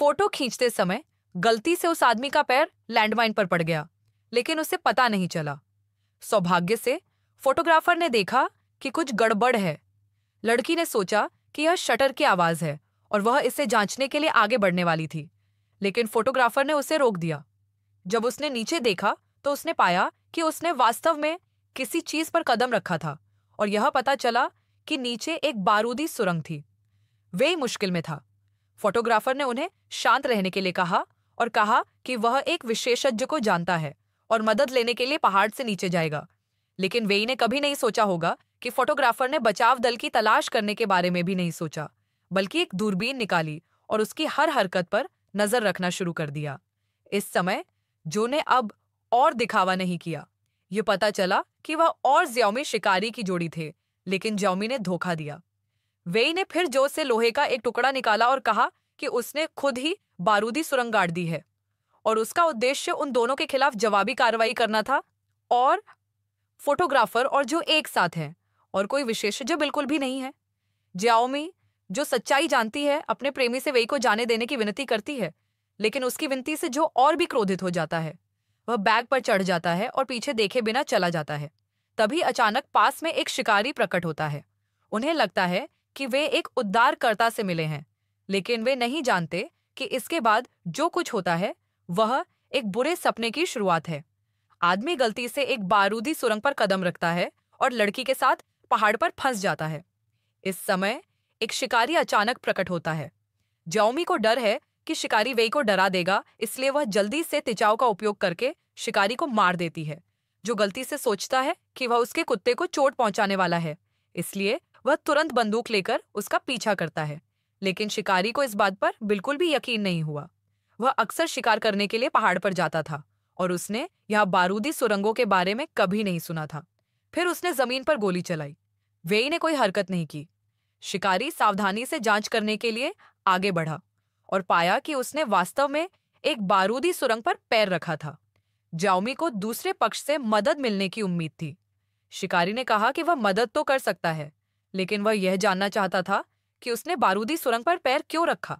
Photo खींचते समय गलती से उस आदमी का पैर लैंडमाइन पर पड़ गया, लेकिन उसे पता नहीं चला। सौभाग्य से फोटोग्राफर ने देखा कि कुछ गड़बड़ है। लड़की ने सोचा कि यह शटर की आवाज है और वह इसे जांचने के लिए आगे बढ़ने वाली थी, लेकिन फोटोग्राफर ने उसे रोक दिया। जब उसने नीचे देखा तो उसने पाया कि उसने वास्तव में किसी चीज पर कदम रखा था और यह पता चला कि नीचे एक बारूदी सुरंग थी। वे मुश्किल में था। फोटोग्राफर ने उन्हें शांत रहने के लिए कहा और कहा कि वह एक विशेषज्ञ को जानता है और मदद लेने के लिए पहाड़ से नीचे जाएगा। लेकिन वेई ने कभी नहीं सोचा होगा कि फोटोग्राफर ने बचाव दल की तलाश करने के बारे में भी नहीं सोचा, बल्कि एक दूरबीन निकाली और उसकी हर हरकत पर नजर रखना शुरू कर दिया। इस समय जो ने अब और दिखावा नहीं किया। ये पता चला कि वह और ज्याओमी शिकारी की जोड़ी थे, लेकिन ज्याओमी ने धोखा दिया। वेई ने फिर जोर से लोहे का एक टुकड़ा निकाला और कहा कि उसने खुद ही बारूदी सुरंग गाड़ दी है और उसका उद्देश्य उन दोनों के खिलाफ जवाबी कार्रवाई करना था। और फोटोग्राफर और जो एक साथ हैं और कोई विशेषज्ञ बिल्कुल भी नहीं है। ज्याओमी, जो सच्चाई जानती है, अपने प्रेमी से वेई को जाने देने की विनती करती है, लेकिन उसकी विनती से जो और भी क्रोधित हो जाता है। वह बैग पर चढ़ जाता है और पीछे देखे बिना चला जाता है। तभी अचानक पास में एक शिकारी प्रकट होता है। उन्हें लगता है कि वे एक उद्धारकर्ता से मिले हैं, लेकिन वे नहीं जानते कि इसके बाद जो कुछ होता है वह एक बुरे सपने की शुरुआत है। आदमी गलती से एक बारूदी सुरंग पर कदम रखता है और लड़की के साथ पहाड़ पर फंस जाता है। इस समय एक शिकारी अचानक प्रकट होता है। ज्याओमी को डर है कि शिकारी वेई को डरा देगा, इसलिए वह जल्दी से तिचाओ का उपयोग करके शिकारी को मार देती है, जो गलती से सोचता है कि वह उसके कुत्ते को चोट पहुंचाने वाला है। इसलिए वह तुरंत बंदूक लेकर उसका पीछा करता है, लेकिन शिकारी को इस बात पर बिल्कुल भी यकीन नहीं हुआ। वह अक्सर शिकार करने के लिए पहाड़ पर जाता था और उसने यहाँ बारूदी सुरंगों के बारे में कभी नहीं सुना था। फिर उसने जमीन पर गोली चलाई। वेई ने कोई हरकत नहीं की। शिकारी सावधानी से जांच करने के लिए आगे बढ़ा और पाया कि उसने वास्तव में एक बारूदी सुरंग पर पैर रखा था। ज्याओमी को दूसरे पक्ष से मदद मिलने की उम्मीद थी। शिकारी ने कहा कि वह मदद तो कर सकता है, लेकिन वह यह जानना चाहता था कि उसने बारूदी सुरंग पर पैर क्यों रखा।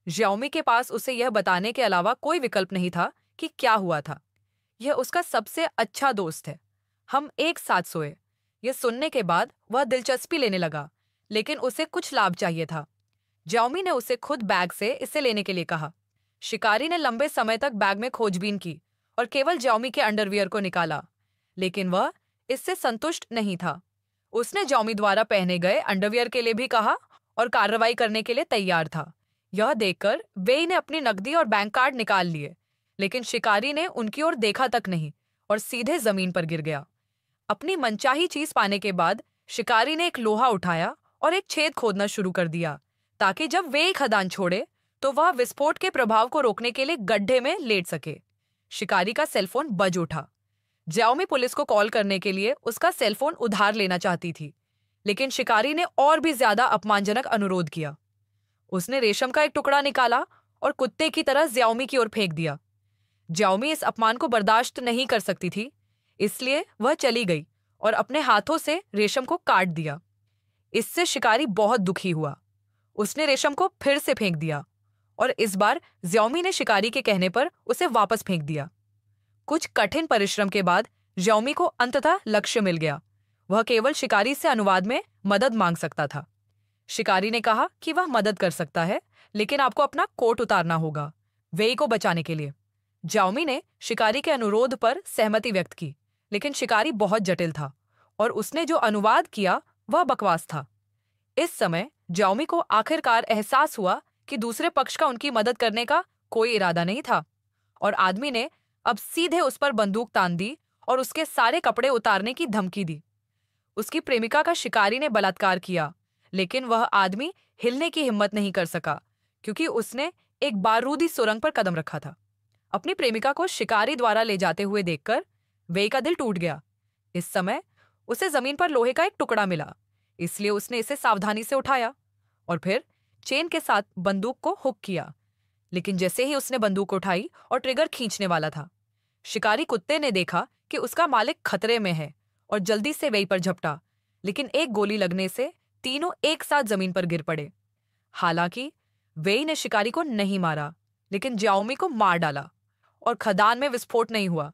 ज्याओमी के पास उसे यह बताने के अलावा कोई विकल्प नहीं था कि क्या हुआ था। यह उसका सबसे अच्छा दोस्त है। हम एक साथ सोए। यह सुनने के बाद वह दिलचस्पी लेने लगा, लेकिन उसे कुछ लाभ चाहिए था। ज्याओमी ने उसे खुद बैग से इसे लेने के लिए कहा। शिकारी ने लंबे समय तक बैग में खोजबीन की और केवल ज्याओमी के अंडरवियर को निकाला, लेकिन वह इससे संतुष्ट नहीं था। उसने ज्याओमी द्वारा पहने गए अंडरवियर के लिए भी कहा और कार्रवाई करने के लिए तैयार था। यह देखकर वेई ने अपनी नकदी और बैंक कार्ड निकाल लिए, लेकिन शिकारी ने उनकी ओर देखा तक नहीं और सीधे जमीन पर गिर गया। अपनी मनचाही चीज पाने के बाद शिकारी ने एक लोहा उठाया और एक छेद खोदना शुरू कर दिया, ताकि जब वेई खदान छोड़े तो वह विस्फोट के प्रभाव को रोकने के लिए गड्ढे में लेट सके। शिकारी का सेलफोन बज उठा। ज्याओमी पुलिस को कॉल करने के लिए उसका सेलफोन उधार लेना चाहती थी, लेकिन शिकारी ने और भी ज्यादा अपमानजनक अनुरोध किया। उसने रेशम का एक टुकड़ा निकाला और कुत्ते की तरह ज्याओमी की ओर फेंक दिया। ज्याओमी इस अपमान को बर्दाश्त नहीं कर सकती थी, इसलिए वह चली गई और अपने हाथों से रेशम को काट दिया। इससे शिकारी बहुत दुखी हुआ। उसने रेशम को फिर से फेंक दिया और इस बार ज्याओमी ने शिकारी के कहने पर उसे वापस फेंक दिया। कुछ कठिन परिश्रम के बाद ज्याओमी को अंततः लक्ष्य मिल गया। वह केवल शिकारी से अनुवाद में मदद मांग सकता था। शिकारी ने कहा कि वह मदद कर सकता है, लेकिन आपको अपना कोट उतारना होगा वेई को बचाने के लिए। ज्याओमी ने शिकारी के अनुरोध पर सहमति व्यक्त की, लेकिन शिकारी बहुत जटिल था और उसने जो अनुवाद किया वह बकवास था। इस समय ज्याओमी को आखिरकार एहसास हुआ कि दूसरे पक्ष का उनकी मदद करने का कोई इरादा नहीं था और आदमी ने अब सीधे उस पर बंदूक तान दी और उसके सारे कपड़े उतारने की धमकी दी। उसकी प्रेमिका का शिकारी ने बलात्कार किया, लेकिन वह आदमी हिलने की हिम्मत नहीं कर सका क्योंकि उसने एक बारूदी सुरंग पर कदम रखा था। अपनी प्रेमिका को शिकारी द्वारा ले जाते हुए देखकर वेई का दिल टूट गया। इस समय उसे जमीन पर लोहे का एक टुकड़ा मिला, इसलिए उसने इसे सावधानी से उठाया और फिर चेन के साथ बंदूक को हुक किया। लेकिन जैसे ही उसने बंदूक उठाई और ट्रिगर खींचने वाला था, शिकारी कुत्ते ने देखा कि उसका मालिक खतरे में है और जल्दी से वेई पर झपटा, लेकिन एक गोली लगने से तीनों एक साथ जमीन पर गिर पड़े। हालांकि वेई ने शिकारी को नहीं मारा, लेकिन जियाओमी को मार डाला और खदान में विस्फोट नहीं हुआ।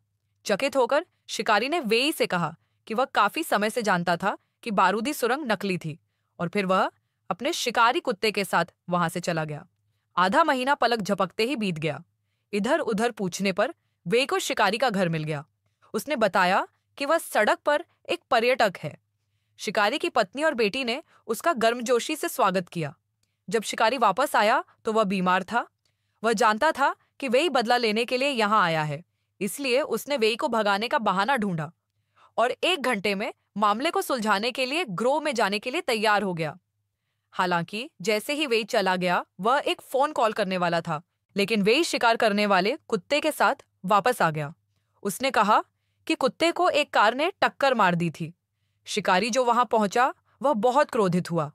चकित होकर शिकारी ने वेई से कहा कि वह काफी समय से जानता था कि बारूदी सुरंग नकली थी, और फिर वह अपने शिकारी कुत्ते के साथ वहां से चला गया। आधा महीना पलक झपकते ही बीत गया। इधर उधर पूछने पर वेई को शिकारी का घर मिल गया। उसने बताया कि वह सड़क पर एक पर्यटक है। शिकारी की पत्नी और बेटी ने उसका गर्मजोशी से स्वागत किया। जब शिकारी वापस आया तो वह बीमार था। वह जानता था कि वेई बदला लेने के लिए यहाँ आया है, इसलिए उसने वेई को भगाने का बहाना ढूंढा और 1 घंटे में मामले को सुलझाने के लिए ग्रोव में जाने के लिए तैयार हो गया। हालांकि जैसे ही वेई चला गया, वह एक फोन कॉल करने वाला था, लेकिन वेई शिकार करने वाले कुत्ते के साथ वापस आ गया। उसने कहा कि कुत्ते को एक कार ने टक्कर मार दी थी। शिकारी जो वहां पहुंचा वह बहुत क्रोधित हुआ।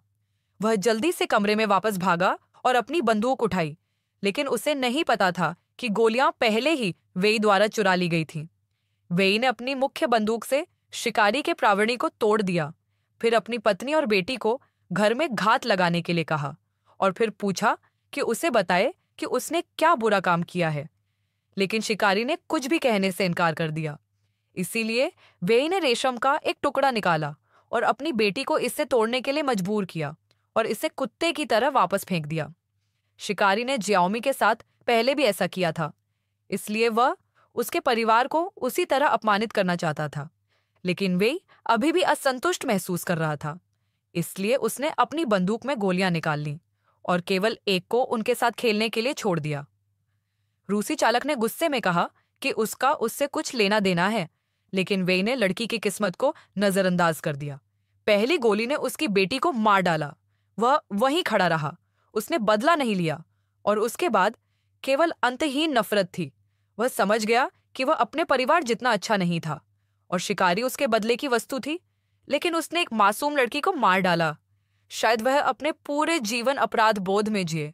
वह जल्दी से कमरे में वापस भागा और अपनी बंदूक उठाई, लेकिन उसे नहीं पता था कि गोलियां पहले ही वेई द्वारा चुरा ली गई थीं। वेई ने अपनी मुख्य बंदूक से शिकारी के प्रावणी को तोड़ दिया, फिर अपनी पत्नी और बेटी को घर में घात लगाने के लिए कहा और फिर पूछा कि उसे बताए कि उसने क्या बुरा काम किया है। लेकिन शिकारी ने कुछ भी कहने से इनकार कर दिया। इसीलिए वेई ने रेशम का एक टुकड़ा निकाला और अपनी बेटी को इससे तोड़ने के लिए मजबूर किया और इसे कुत्ते की तरह वापस फेंक दिया। शिकारी ने जियाओमी के साथ पहले भी ऐसा किया था, इसलिए वह उसके परिवार को उसी तरह अपमानित करना चाहता था। लेकिन वेई अभी भी असंतुष्ट महसूस कर रहा था, इसलिए उसने अपनी बंदूक में गोलियां निकाल लीं और केवल एक को उनके साथ खेलने के लिए छोड़ दिया। रूसी चालक ने गुस्से में कहा कि उसका उससे कुछ लेना देना है, लेकिन वेई ने लड़की की किस्मत को नजरअंदाज कर दिया। पहली गोली ने उसकी बेटी को मार डाला। वह वहीं खड़ा रहा, उसने बदला नहीं लिया और उसके बाद केवल अंतहीन नफरत थी। वह समझ गया कि वह अपने परिवार जितना अच्छा नहीं था और शिकारी उसके बदले की वस्तु थी, लेकिन उसने एक मासूम लड़की को मार डाला। शायद वह अपने पूरे जीवन अपराध बोध में जिए।